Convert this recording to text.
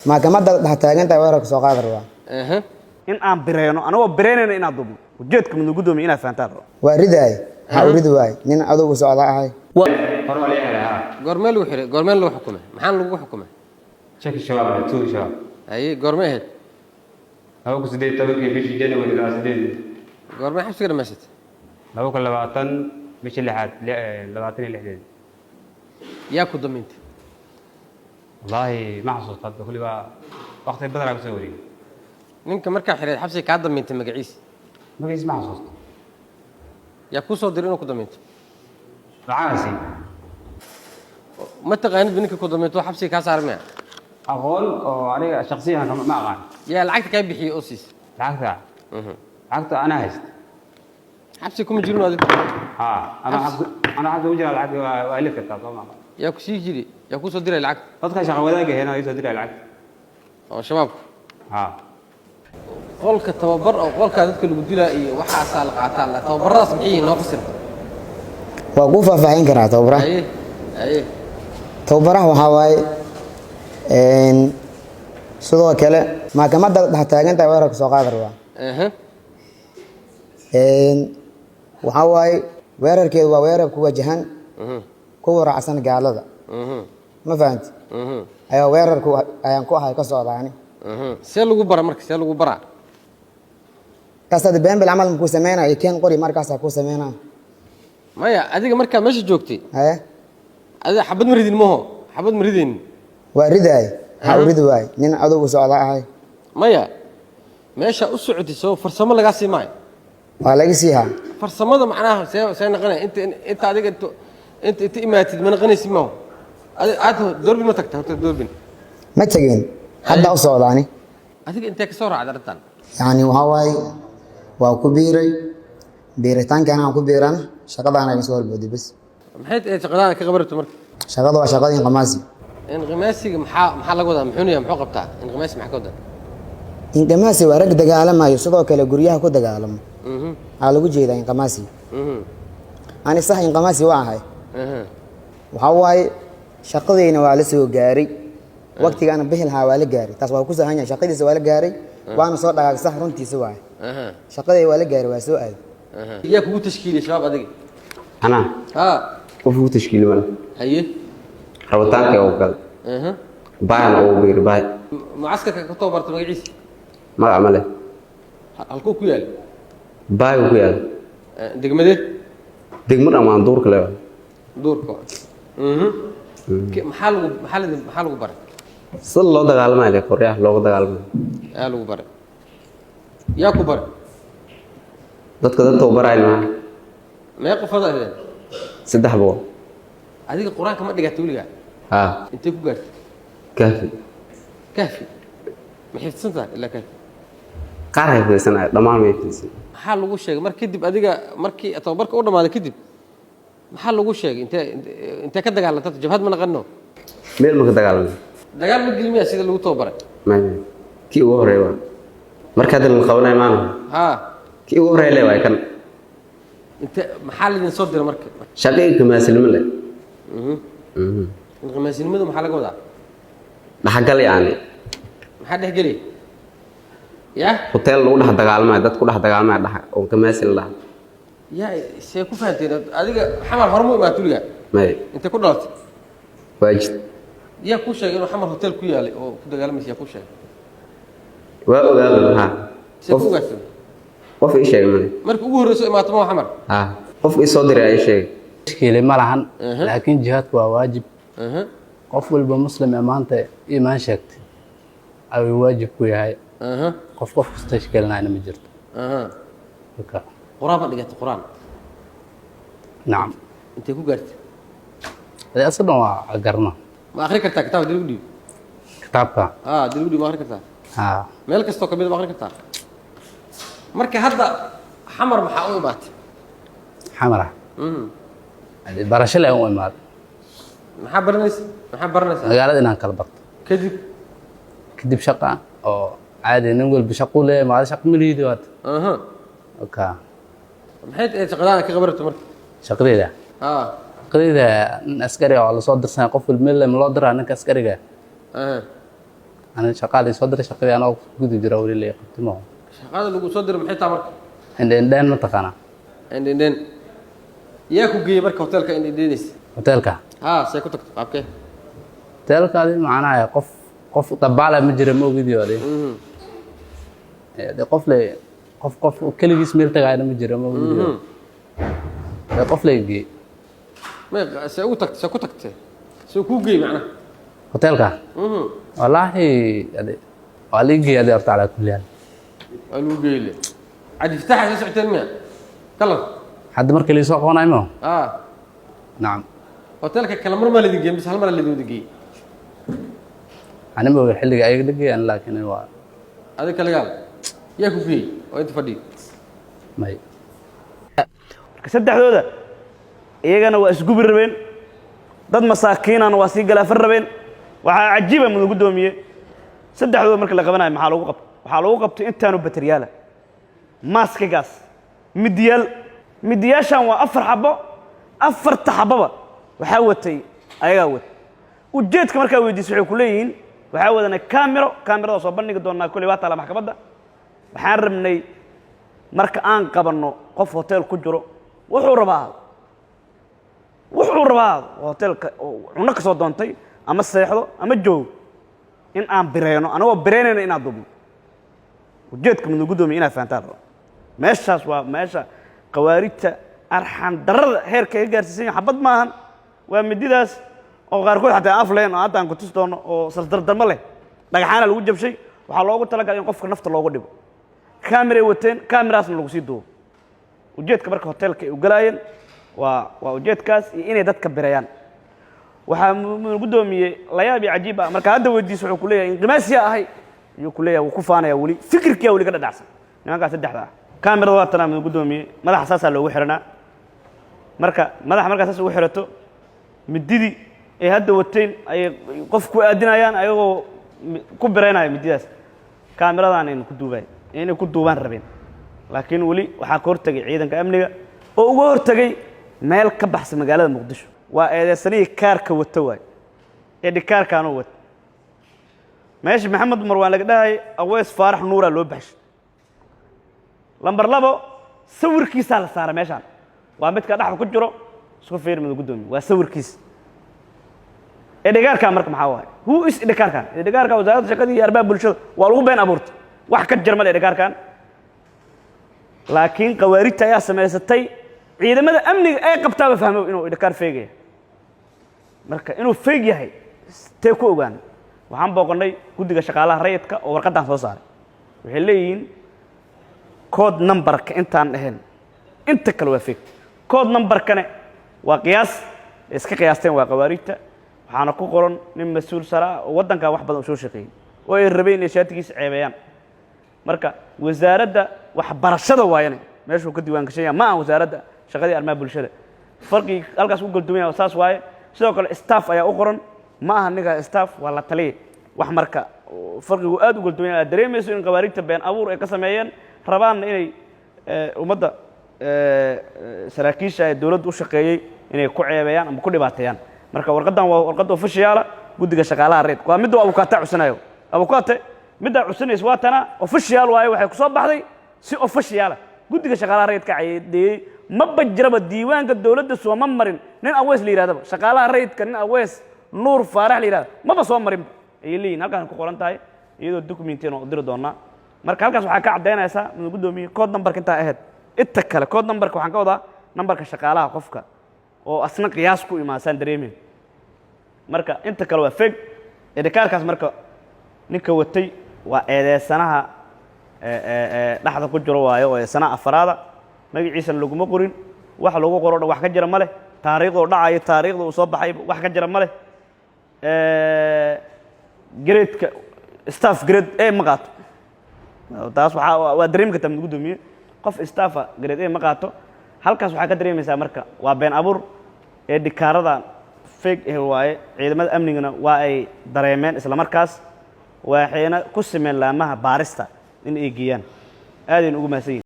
maxkamadda dhex taagantahay weerarka soo qaadi rabaa in aan bireeno anagoo bireynayna inaad dubno ujeedka mid ugu doomiyo inaad fahantaan waa ridaay ha u ridi waay nin adugu socda ahay goormee lagu xiray goormee lagu xukumay maxaan lagu xukumay shaki shabaab tuug shabaab haye goormee ahayd laba kun sideed tobankii bishii January ilaa sideed goormee xabsiga dhamaysatay 2020 bishii lixaad 26 yaa ku damintay والله ما حصلت هذا كل وقت بدر على سوري ninka markaa xiray xabsiga ka damintay magaciisa ما حصلت yaa ku soo diray inuu ku daminto عاسي ma taqaanid ninka ku daminto xabsiga ka saarmay أقول عليه شخصيا ما أقان yaa lacagta ka bixiyay oo siis عقد أنا هست xabsiga kuma jirin aad أنا عقد وجه العقد وألف كتاب طبعا yaa ku sii jiri yaa ku soo diray lacag dadka shaqadooda هنا يسدد العقد oo shabaab qolka tababar oo qolka dadka lagu dilaa iyo waxa asaal qaataan la tababaradaas maxay noo qasir waa ku faahfaahin karaa tababaraha aye tababaraha waxaa waaye sidoo kale maxkamadda dhex taagantahay weerarka soo qaadi rabaa waxaa waaye weerarkeedu waa weerar ku wajahan ku waracsan gaalada ma fahanti ayaa weerarku ayaan ku ahay ka socdaani see lagu bara marka see lagu baraa kaasad been bil amal ku sameeyay keen qori markaas ku sameeyay maya adiga marka meesha joogtay haye adiga xabad maridin maho xabad maridin waa ridaay ha u ridi waay nin adugu socda ahay maya meesha u socotay soo farsamo laga siimay waa laga siiha farsamada macnaha see naqanay inta adiga inta imaatid ma naqanaysid maho aad doorbin ma tagtay horta doorbin ma tageen hadda u socdaani adiga intee ka soo raacday arrintan yani waxa waaye waa ku biiray biiritaankan aan ku biiran shaqadaan ay soo horboodi bas maxay tahay shaqadaan ka qabarto marka shaqada waa shaqadii qamaasi in qamaasiga maxaa laga wadaa muxuu yahay muxuu qabtaa in qamaasi maxaa ka wadaa in qamaasi waa rag dagaalamayo sidoo kale guryaha ku dagaalamo aa lagu jeedaa in qamaasi ani sax in qamaasi waa ahay waxa waaye shaqadeena waa la soo gaaray waqtigaana bixilha waa la gaaray taas waa ku sahan yahay shaqadiisa waa la gaaray waana soo dhagaag sax runtiisa waay shaqadii waa la gaaray waa soo aad yaa kugu tashkiilay shabaab adiga أنا وفي تشكيل ولا haye روتانك أو قال باين أو بير باي mucaskarka ka tababarta magaciisa ما عمله halkuu ku yaal باي وقال degmadeed دقمر أمان دور كله duurka maxaa lagu baray صل الله دجال ما عليه كوريا الله دجال ما yaa lagu baray yaa ku baray dadka dadka u barayn ma mee qofada ahayd saddex boqol adiga quraanka ma dhigatay wiliga intee ku gaartay kaafi ma xifdsantaa ilaa kaafi qaar haysanay dhamaan ma haysan maxaa lagu sheegay mar kadib adiga markii tababarka u dhamaaday kadib maxaa lagu sheegay intee ka dagaalantay jabhad ma naqano meel ma ka dagaalamay dagaal ma gelmiya sida lagu tababaray ma kii ugu horeeyay marka hadda la qabanay maana kii ugu horeeyay way kan inta maxaa la idin soo diray marka shaqeeyka maasilma leh maasilmadu maxaa laga wadaa dhaxgal yaani maxaa dhexgeli ya hotel lagu dhex dagaalmay dad ku dhex dagaalmay dhax oo ka maasil lah ya see ku fahanteen adiga xamar hormo imaa tuliga may inta ku dhalatay waajid yaa ku sheegay inuu xamar hotel ku yaalay oo ku dagaalmayay ku sheegay waa ogaadana see ku gaartay qof ii sheegay markii ugu horreysay imaato ma xamar qof ii soo diray ay sheegay iskile ma lahan laakiin jihadku waa waajib qof walba muslim maanta iimaan sheegtay ay waajib ku yahay qof kasta iskilnaana ma jirto quraan ma dhigatay quraan nacam intee ku gaartay aslan waa garna ma akhri kartaa kitaab dil gudhiib kitaabka dil gudhiib ma akhri kartaa meel kastoo kamid ma akhri kartaa marka hadda xamar maxaa u imaatay xamar barasho leh u imaaday maxaa baranaysaa magaalada inaan kala barto kadib shaqa oo caadi nin walba shaqo leh ma shaqo miliidi waat maxay tahay shaqadaan ka qabarto marka shaqadeeda shaqadeeda nin askari oo la soo dirsan qof walba meel loo diraa ninka askariga أنا شغال صدر شقي أنا جودي جراولي اللي قدمه هذا اللي صدر محيط عمرك عندنا متقنا عندنا ياكو جي مركب هوتيلك إندينيس هوتيلك سيكوتك أوكي هوتيلك هذه معناها قف طبعا مجرى مو فيديو هذه ده قف كل جسم ميلته قاعد مجرى مو فيديو ده قف لي ما سيكوتك سيكو جي معنا هوتيلك والله يعني والله هذا أرتاح على كل حال قالوا جي لي عاد يفتحها 9 كلام حد مركز لي سوق وانا يمه نعم هوتيلك كلام مرة ما اللي دقي بس هالمرة اللي دقي أنا بقول حلقة أي دقي أنا لكن هو هذا كلام ياكو فيه وأنت فدي ماي saddexdooda iyagana waa isku birrabeen dad masaakiinana waa sii galaafar rabeen waxa cajiib ah mudug doomiye saddexdooda marka la qabanayo maxaa lagu qabto waxaa lagu qabtay intaanu bateriyaala maaskigaas midiyaashan waa 4 xabo 4 xababa waxaa watay ayaga wad ujeedka markaa weydiisay waxay ku leeyihiin waxaa wadana kaamirada soo bandhigi doonaa kulli waa taala maxkamadda waxaan rabnay marka aan qabanno qof hotel ku jiro wuxuu rabaa hotelka cunno ka soo doontay ama seexdo ama joog in aan bireeno anagoo bireynayna inaad dubno ujeedka mudug doomiye inaad fahantaan meeshaas waa meesha qawaarijta arxan darrada heerka ay gaarsiisan yahay xabad maahan waa mididaas oo qaarkood xataa af leen oo hadda aan ku tus doono oo sardardarmo leh dhagaxaana lagu jabshay waxaa loogu talagalay in qofka nafta loogu dhibo kaamirey wateen kaamiraasna lagu sii duubo ujeedka marka hotelka ay u galaayeen waa ujeedkaas iyo inay dadka birayaan waxaa mudug doomiye la yaab iyo cajiib ah marka hadda weydiiso wuxuu ku leeyahay inqimaasiya ahay iyo ku leeyahay wuu ku faanaya weli fikirkiya weli ka dhadhacsan nimankaas saddexda ah kaamirada waa tanaa mudug doomiye madaxa saasaa loogu xiranaa marka madaxa markaa saas ugu xirato mididii ay hadda wateen ay qof ku aadinayaan ayagoo ku biraynaya mididaas kaamiradan aynu ku duubay inay ku duubaan rabeen laakiin weli waxaa ka hortagay ciidanka amniga oo uga hortagay meel ka baxsan magaalada muqdisho waa eedeysanihii kaarka wata waay kaarkaanoo wata meesha maxamed umar waan laga dhahay aweys faarax nuuraa loo baxshay lambar 2 sawirkiisaa la saara meeshaan waa midka dhaxda ku jiro isku fiir mudug doomiye waa sawirkiis edhikaarka marka maxaa waay who is edhikaarka wasaaradda shaqada iyo arrimaha bulshada waa lagu been abuurtay wax ka jirma edhikaarkan laakiin qawaarijta ayaa samaysatay ciidamada amniga ay qabtaaba fahmo inuu edhikaar feegaya marka inuu feeg yahay tee ku ogaan waxaan booqannay guddiga shaqaalaha rayidka oo warqadan soo saaray waxay leeyihiin code numberka intaan ahayn inta kale waa feeg code numberkane waa qiyaas iska qiyaasteen waa qawaarijta waxaana ku qoran nin mas'uul sare ah oo waddanka wax badan u soo shaqeeyay oo ay rabeen inay shaatigiisa ceebeeyaan marka wasaaradda waxbarashada waayane meeshuu ka diiwaan gashan yahay ma aha wasaaradda shaqadii arrimaha bulshada farqi halkaas u galduumaya saas waaye sidoo kale staff ayaa u qoran ma aha ninka staff waa la taliye wax marka farqigu aad u galduumaya aad dareemayso in qawaarijta been abuur ay ka sameeyeen rabaanna inay ummadda saraakiisha ee dowladda u shaqeeyey inay ku ceebeeyaan ama ku dhibaateeyaan marka warqadan waa warqad official guddiga shaqaalaha reed waa mid abukaata cusanayo abukaate midda cusanaysa waa tana official waaye waxay ku soo baxday si official guddiga shaqaalaha reedka cadeeyay ma bajraba diiwaanka dowladda soo ma marin nin awees la yiraahdo shaqaalaha reedka nin awees nuur faarax la yiraahdo ma soo marin ay leeyihiin halkaan ku qoran tahay iyadoo documentation oo diri doona marka halkaas waxaa ka cadeynaysa mudug doomiye code numberka inta ahayd inta kale code numberka waxaan ka wadaa numberka shaqaalaha qofka oo asna qiyaas ku imaasaan dareemin marka inta kale waa fake edhikaarkaas marka ninka watay waa eedeysanaha dhaxda ku jiro waayo oo eedeysanaha afaraada magaciisana laguma qorin wax lagu qoro wax ka jira ma leh taariikhda dhacayo taariikhda uu soo baxay wax ka jira ma leh grade-ka staff grade A ma qaato taas waa dareemi kartaa mudug doomiye qof staff grade A ma qaato halkaas waxaa ka dareemaysaa marka waa been abuur edhikaaradan fake waaye ciidamada amnigana waa ay dareemeen isla markaas waxayna ku simeen laamaha baarista in ay geeyaan aadayna ugu mahadsan yihiin